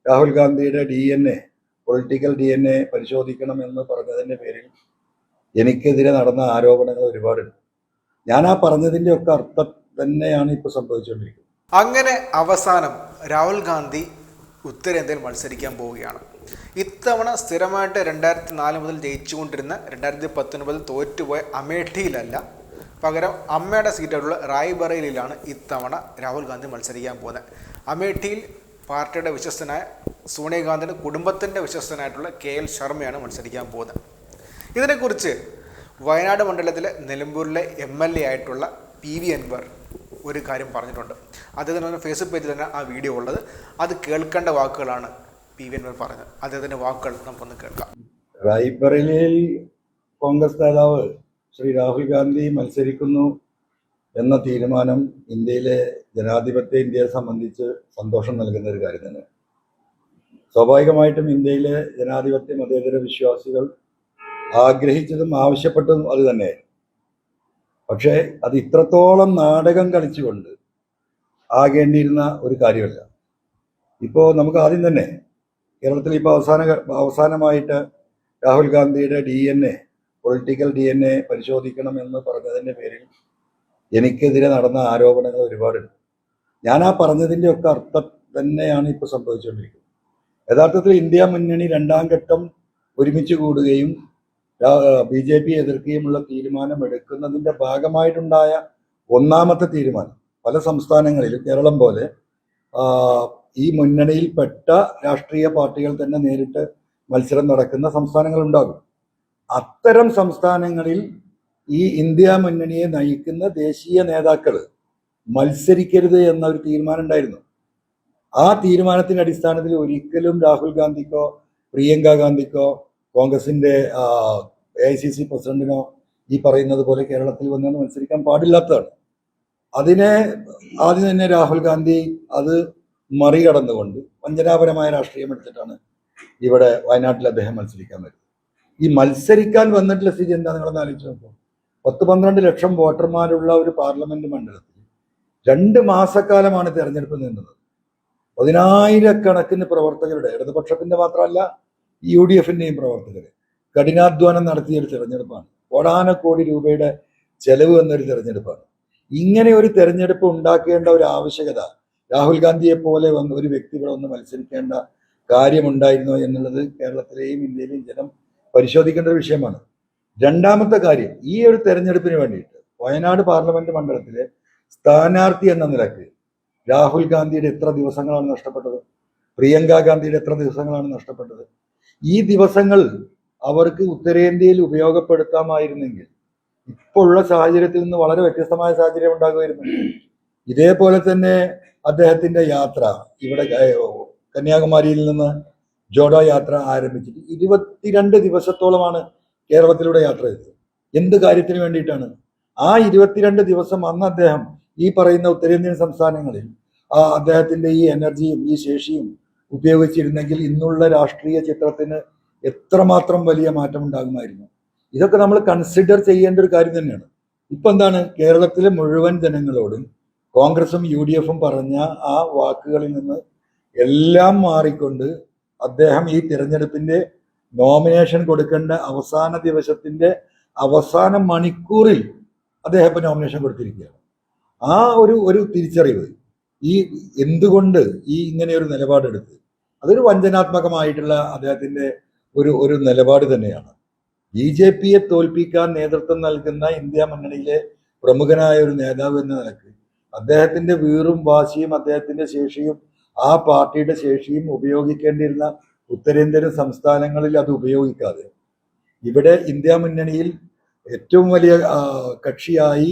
രാഹുൽ ഗാന്ധിയുടെ DNA political DNA പരിശോധിക്കണമെന്ന് പറഞ്ഞതിൻ്റെ പേരിൽ എനിക്കെതിരെ നടന്ന ആരോപണങ്ങൾ ഒരുപാടുണ്ട്. ഞാൻ ആ പറഞ്ഞതിൻ്റെ ഒക്കെ അർത്ഥം തന്നെയാണ് ഇപ്പോൾ സംഭവിച്ചുകൊണ്ടിരിക്കുന്നത്. അങ്ങനെ അവസാനം രാഹുൽ ഗാന്ധി ഉത്തരേന്ത്യയിൽ മത്സരിക്കാൻ പോവുകയാണ്. ഇത്തവണ സ്ഥിരമായിട്ട് 2004 മുതൽ ജയിച്ചുകൊണ്ടിരുന്ന 2019 തോറ്റുപോയ അമേഠിയിലല്ല, പകരം അമ്മയുടെ സീറ്റായിട്ടുള്ള റായ്ബറേലിയിലാണ് ഇത്തവണ രാഹുൽ ഗാന്ധി മത്സരിക്കാൻ പോകുന്നത്. അമേഠിയിൽ പാർട്ടിയുടെ വിശ്വസ്തനായ സോണിയാഗാന്ധിയുടെ കുടുംബത്തിൻ്റെ വിശ്വസ്തനായിട്ടുള്ള KL ശർമ്മയാണ് മത്സരിക്കാൻ പോകുന്നത്. ഇതിനെക്കുറിച്ച് വയനാട് മണ്ഡലത്തിലെ നിലമ്പൂരിലെ MLA ആയിട്ടുള്ള PV അൻവർ ഒരു കാര്യം പറഞ്ഞിട്ടുണ്ട്. അദ്ദേഹത്തിൻ്റെ ഫേസ്ബുക്ക് പേജിൽ തന്നെ ആ വീഡിയോ ഉള്ളത്. അത് കേൾക്കേണ്ട വാക്കുകളാണ് PV അൻവർ പറഞ്ഞത്. അദ്ദേഹത്തിൻ്റെ വാക്കുകൾ നമുക്കൊന്ന് കേൾക്കാം. റായ്ബറേലിയിൽ കോൺഗ്രസ് നേതാവ് ശ്രീ രാഹുൽ ഗാന്ധി മത്സരിക്കുന്നു എന്ന തീരുമാനം ഇന്ത്യയിലെ ജനാധിപത്യ ഇന്ത്യയെ സംബന്ധിച്ച് സന്തോഷം നൽകുന്ന ഒരു കാര്യം തന്നെ. സ്വാഭാവികമായിട്ടും ഇന്ത്യയിലെ ജനാധിപത്യ മതേതര വിശ്വാസികൾ ആഗ്രഹിച്ചതും ആവശ്യപ്പെട്ടതും അത് തന്നെയായിരുന്നു. പക്ഷേ അത് ഇത്രത്തോളം നാടകം കളിച്ചുകൊണ്ട് ആകേണ്ടിയിരുന്ന ഒരു കാര്യമല്ല. ഇപ്പോൾ നമുക്ക് ആദ്യം തന്നെ കേരളത്തിൽ ഇപ്പോൾ അവസാനമായിട്ട് രാഹുൽ ഗാന്ധിയുടെ DNA പൊളിറ്റിക്കൽ DNA പരിശോധിക്കണമെന്ന് പറഞ്ഞതിൻ്റെ പേരിൽ എനിക്കെതിരെ നടന്ന ആരോപണങ്ങൾ ഒരുപാടുണ്ട്. ഞാൻ ആ പറഞ്ഞതിൻ്റെ ഒക്കെ അർത്ഥം തന്നെയാണ് ഇപ്പോൾ സംഭവിച്ചുകൊണ്ടിരിക്കുന്നത്. യഥാർത്ഥത്തിൽ ഇന്ത്യ മുന്നണി രണ്ടാം ഘട്ടം ഒരുമിച്ച് കൂടുകയും BJP എതിർക്കുകയുമുള്ള തീരുമാനമെടുക്കുന്നതിൻ്റെ ഭാഗമായിട്ടുണ്ടായ ഒന്നാമത്തെ തീരുമാനം പല സംസ്ഥാനങ്ങളിലും കേരളം പോലെ ഈ മുന്നണിയിൽപ്പെട്ട രാഷ്ട്രീയ പാർട്ടികൾ തന്നെ നേരിട്ട് മത്സരം നടക്കുന്ന സംസ്ഥാനങ്ങളുണ്ടാകും. അത്തരം സംസ്ഥാനങ്ങളിൽ ഈ ഇന്ത്യ മുന്നണിയെ നയിക്കുന്ന ദേശീയ നേതാക്കൾ മത്സരിക്കരുത് എന്നൊരു തീരുമാനം ഉണ്ടായിരുന്നു. ആ തീരുമാനത്തിൻ്റെ അടിസ്ഥാനത്തിൽ ഒരിക്കലും രാഹുൽ ഗാന്ധിക്കോ പ്രിയങ്ക ഗാന്ധിക്കോ കോൺഗ്രസിൻ്റെ AICC പ്രസിഡന്റിനോ ഈ പറയുന്നത് പോലെ കേരളത്തിൽ വന്നുകൊണ്ട് മത്സരിക്കാൻ പാടില്ലാത്തതാണ്. അതിനെ ആദ്യം തന്നെ രാഹുൽ ഗാന്ധി അത് മറികടന്നുകൊണ്ട് വഞ്ചനാപരമായ രാഷ്ട്രീയം എടുത്തിട്ടാണ് ഇവിടെ വയനാട്ടിൽ അദ്ദേഹം മത്സരിക്കാൻ വരുന്നത്. ഈ മത്സരിക്കാൻ വന്നിട്ടുള്ള സ്ഥിതി എന്താ നിങ്ങളൊന്ന് ആലോചിച്ച് നോക്കും. 10-12 ലക്ഷം വോട്ടർമാരുള്ള ഒരു പാർലമെന്റ് മണ്ഡലത്തിൽ 2 മാസക്കാലമാണ് തെരഞ്ഞെടുപ്പ് നീണ്ടത്. 10,000-കണക്കിന് പ്രവർത്തകരുടെ, ഇടതുപക്ഷത്തിന്റെ മാത്രമല്ല UDFന്റെയും പ്രവർത്തകർ കഠിനാധ്വാനം നടത്തിയൊരു തെരഞ്ഞെടുപ്പാണ്. കോടാനക്കോടി രൂപയുടെ ചെലവ് എന്നൊരു തെരഞ്ഞെടുപ്പാണ്. ഇങ്ങനെ ഒരു തെരഞ്ഞെടുപ്പ് ഉണ്ടാക്കേണ്ട ഒരു ആവശ്യകത രാഹുൽ ഗാന്ധിയെ പോലെ വന്ന് ഒരു വ്യക്തി ഇവിടെ ഒന്ന് മത്സരിക്കേണ്ട കാര്യമുണ്ടായിരുന്നോ എന്നുള്ളത് കേരളത്തിലെയും ഇന്ത്യയിലെയും ജനം പരിശോധിക്കേണ്ട ഒരു വിഷയമാണ്. രണ്ടാമത്തെ കാര്യം, ഈ ഒരു തെരഞ്ഞെടുപ്പിന് വേണ്ടിയിട്ട് വയനാട് പാർലമെന്റ് മണ്ഡലത്തിലെ സ്ഥാനാർത്ഥി എന്ന നിലക്ക് രാഹുൽ ഗാന്ധിയുടെ എത്ര ദിവസങ്ങളാണ് നഷ്ടപ്പെട്ടത്? പ്രിയങ്ക ഗാന്ധിയുടെ എത്ര ദിവസങ്ങളാണ് നഷ്ടപ്പെട്ടത്? ഈ ദിവസങ്ങൾ അവർക്ക് ഉത്തരേന്ത്യയിൽ ഉപയോഗപ്പെടുത്താമായിരുന്നെങ്കിൽ ഇപ്പോൾ ഉള്ള സാഹചര്യത്തിൽ നിന്ന് വളരെ വ്യത്യസ്തമായ സാഹചര്യം ഉണ്ടാകുമായിരുന്നു. ഇതേപോലെ തന്നെ അദ്ദേഹത്തിന്റെ യാത്ര ഇവിടെ കന്യാകുമാരിയിൽ നിന്ന് ജോഡോ യാത്ര ആരംഭിച്ചിട്ട് 22 ദിവസത്തോളമാണ് കേരളത്തിലൂടെ യാത്ര ചെയ്തത്. എന്ത് കാര്യത്തിന് വേണ്ടിയിട്ടാണ്? ആ 22 ദിവസം അന്ന് അദ്ദേഹം ഈ പറയുന്ന ഉത്തരേന്ത്യൻ സംസ്ഥാനങ്ങളിൽ അദ്ദേഹത്തിന്റെ ഈ എനർജിയും ഈ ശേഷിയും ഉപയോഗിച്ചിരുന്നെങ്കിൽ ഇന്നുള്ള രാഷ്ട്രീയ ചിത്രത്തിന് എത്രമാത്രം വലിയ മാറ്റം ഉണ്ടാകുമായിരുന്നു. ഇതൊക്കെ നമ്മൾ കൺസിഡർ ചെയ്യേണ്ട ഒരു കാര്യം തന്നെയാണ്. ഇപ്പൊ എന്താണ്, കേരളത്തിലെ മുഴുവൻ ജനങ്ങളോടും കോൺഗ്രസും UDFും പറഞ്ഞ ആ വാക്കുകളിൽ നിന്ന് എല്ലാം മാറിക്കൊണ്ട് അദ്ദേഹം ഈ തിരഞ്ഞെടുപ്പിന്റെ നോമിനേഷൻ കൊടുക്കേണ്ട അവസാന ദിവസത്തിന്റെ അവസാന മണിക്കൂറിൽ അദ്ദേഹം ഇപ്പൊ നോമിനേഷൻ കൊടുത്തിരിക്കുകയാണ്. ആ ഒരു തിരിച്ചറിവ്, ഈ എന്തുകൊണ്ട് ഈ ഇങ്ങനെ ഒരു നിലപാടെടുത്ത്, അതൊരു വഞ്ചനാത്മകമായിട്ടുള്ള അദ്ദേഹത്തിന്റെ ഒരു നിലപാട് തന്നെയാണ്. BJPയെ തോൽപ്പിക്കാൻ നേതൃത്വം നൽകുന്ന ഇന്ത്യ മുന്നണിയിലെ പ്രമുഖനായ ഒരു നേതാവ് എന്ന നിലക്ക് അദ്ദേഹത്തിന്റെ വീറും വാശിയും അദ്ദേഹത്തിന്റെ ശേഷിയും ആ പാർട്ടിയുടെ ശേഷിയും ഉപയോഗിക്കേണ്ടിയിരുന്ന ഉത്തരേന്ത്യൻ സംസ്ഥാനങ്ങളിൽ അത് ഉപയോഗിക്കാതെ ഇവിടെ ഇന്ത്യ മുന്നണിയിൽ ഏറ്റവും വലിയ കക്ഷിയായി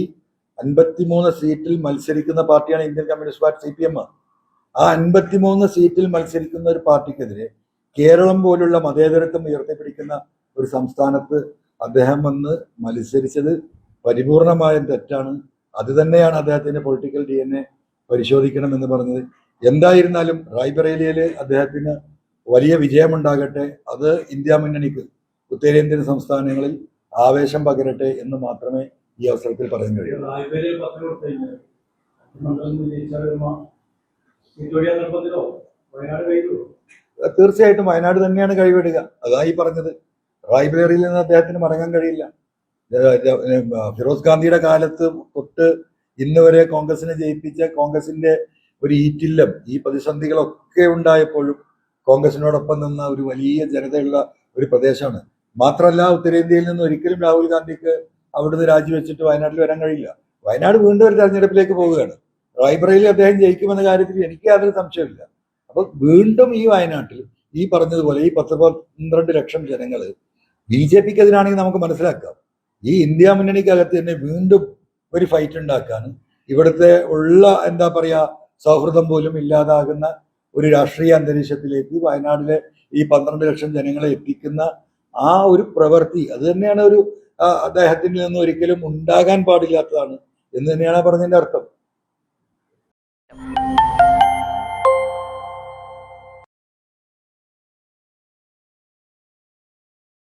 53 സീറ്റിൽ മത്സരിക്കുന്ന പാർട്ടിയാണ് ഇന്ത്യൻ കമ്മ്യൂണിസ്റ്റ് പാർട്ടി CPM. ആ 53 സീറ്റിൽ മത്സരിക്കുന്ന ഒരു പാർട്ടിക്കെതിരെ കേരളം പോലുള്ള മതേതരത്വം ഉയർത്തിപ്പിടിക്കുന്ന ഒരു സംസ്ഥാനത്ത് അദ്ദേഹം വന്ന് മത്സരിച്ചത് പരിപൂർണമായും തെറ്റാണ്. അത് തന്നെയാണ് അദ്ദേഹത്തിന്റെ പൊളിറ്റിക്കൽ DNA പരിശോധിക്കണം എന്ന് പറഞ്ഞത്. എന്തായിരുന്നാലും റായ്ബറേലിയിൽ അദ്ദേഹത്തിന് വലിയ വിജയമുണ്ടാകട്ടെ. അത് ഇന്ത്യ മുന്നണിക്ക് ഉത്തരേന്ത്യൻ സംസ്ഥാനങ്ങളിൽ ആവേശം പകരട്ടെ എന്ന് മാത്രമേ ഈ അവസരത്തിൽ പറയാൻ കഴിയൂ. തീർച്ചയായിട്ടും വയനാട് തന്നെയാണ് കഴിവിടുക. അതായി പറഞ്ഞത്. റായ്ബറേലിയിൽ നിന്ന് അദ്ദേഹത്തിന് മടങ്ങാൻ കഴിയില്ല. ഫിറോസ് ഗാന്ധിയുടെ കാലത്ത് തൊട്ട് ഇന്ന് വരെ കോൺഗ്രസിനെ ജയിപ്പിച്ച കോൺഗ്രസിന്റെ ഒരു ഈറ്റില്ലം, ഈ പ്രതിസന്ധികളൊക്കെ ഉണ്ടായപ്പോഴും കോൺഗ്രസിനോടൊപ്പം നിന്ന ഒരു വലിയ ജനതയുള്ള ഒരു പ്രദേശമാണ്. മാത്രമല്ല, ഉത്തരേന്ത്യയിൽ നിന്ന് ഒരിക്കലും രാഹുൽ ഗാന്ധിക്ക് അവിടുന്ന് രാജിവെച്ചിട്ട് വയനാട്ടിൽ വരാൻ കഴിയില്ല. വയനാട് വീണ്ടും ഒരു തെരഞ്ഞെടുപ്പിലേക്ക് പോവുകയാണ്. റായ്ബറേലിയിൽ അദ്ദേഹം ജയിക്കുമെന്ന കാര്യത്തിൽ എനിക്ക് യാതൊരു സംശയമില്ല. അപ്പൊ വീണ്ടും ഈ വയനാട്ടിൽ ഈ പറഞ്ഞതുപോലെ ഈ 10-12 ലക്ഷം ജനങ്ങൾ BJPക്ക് എതിരാണെങ്കിൽ നമുക്ക് മനസ്സിലാക്കാം. ഈ ഇന്ത്യ മുന്നണിക്കകത്ത് തന്നെ വീണ്ടും ഒരു ഫൈറ്റ് ഉണ്ടാക്കാനും ഇവിടുത്തെ ഉള്ള എന്താ പറയാ സൗഹൃദം പോലും ഇല്ലാതാകുന്ന ഒരു രാഷ്ട്രീയ അന്തരീക്ഷത്തിലേക്ക് വയനാട്ടിലെ ഈ 12 ലക്ഷം ജനങ്ങളെ എത്തിക്കുന്ന ആ ഒരു പ്രവൃത്തി, അത് തന്നെയാണ് ഒരു അദ്ദേഹത്തിൽ നിന്ന് ഒരിക്കലും ഉണ്ടാകാൻ പാടില്ലാത്തതാണ് എന്ന് തന്നെയാണ് പറഞ്ഞതിന്റെ അർത്ഥം.